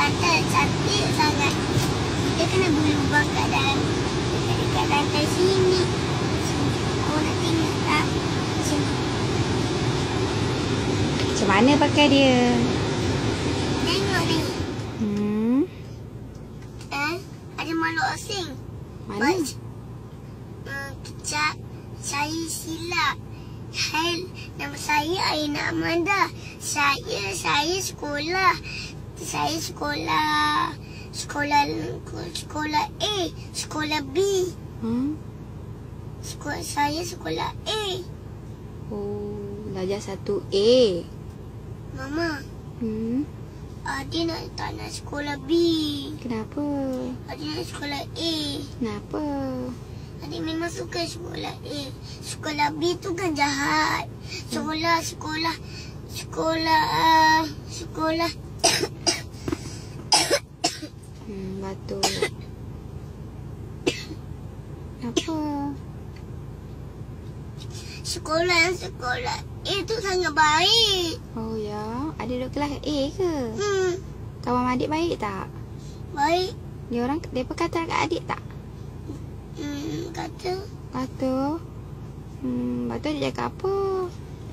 lantai cantik sangat. Kita kena berlubang kat dalam dekat lantai sini. Awak nak tengok tak? Sini. Macam mana pakai dia? Tengok ni. Ada makhluk asing. Mana? Kejap. Saya silap. Hai, nama saya Aina Amanda. Saya sekolah. Saya sekolah A, sekolah B. Saya sekolah A. Oh, belajar 1A. Mama, Adik tak nak sekolah B. Kenapa? Adik nak sekolah A. Kenapa? Adik memang suka sekolah A. Sekolah B tu kan jahat. Sekolah Batuk. Kenapa? Sekolah A tu sangat baik. Oh ya, adik duduk kelas A ke? Kawan adik baik tak? Baik. Mereka kata kat adik tak? Kata. Lepas tu adik cakap apa?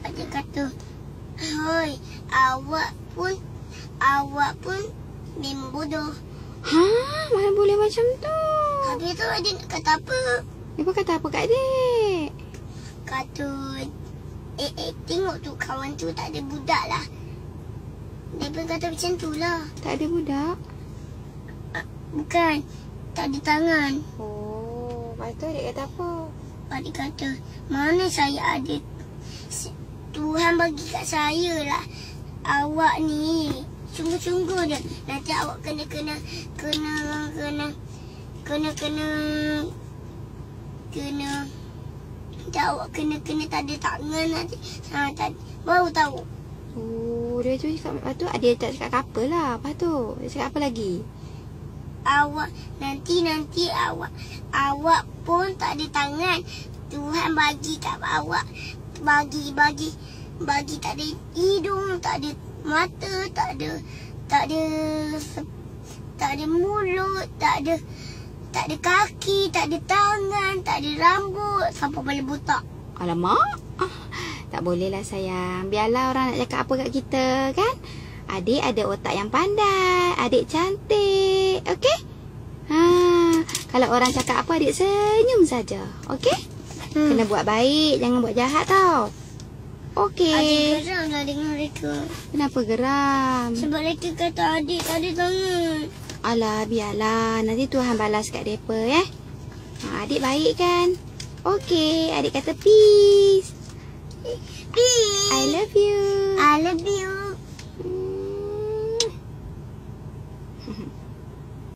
Adik kata, hoi, awak pun memang bodoh. Mana boleh macam tu? Habis tu adik nak kata apa? Mereka kata apa kat adik? Kata, tengok tu kawan tu tak ada budak lah. Dia pun kata macam tu lah. Tak ada budak? Bukan, tak ada tangan. Oh, lepas tu adik kata apa? Adik kata, mana saya ada? Tuhan bagi kat saya lah. Awak ni sungguh-sungguh dia. Nanti awak kena awak kena tak ada tangan nanti. Baru tahu. Oh, dia tu cakap. Lepas tu adik tak cakap apa lah. Lepas tu dia cakap apa lagi? Awak nanti awak pun tak ada tangan. Tuhan bagi kat awak. Bagi tak ada hidung, tak ada mata, tak ada mulut, tak ada kaki, tak ada tangan, tak ada rambut, sampai boleh butak. Alamak, tak bolehlah sayang. Biarlah orang nak cakap apa kat kita kan. Adik ada otak yang pandai, adik cantik, okey? Kalau orang cakap apa, adik senyum saja, okey? Kena buat baik, jangan buat jahat tau. Okey. Adik geram lah dengan mereka. Kenapa geram? Sebab mereka kata adik tak ada tangan. Alah, biarlah. Nanti Tuhan balas kat mereka, ya. Adik baik kan? Okey, adik kata peace. Peace. I love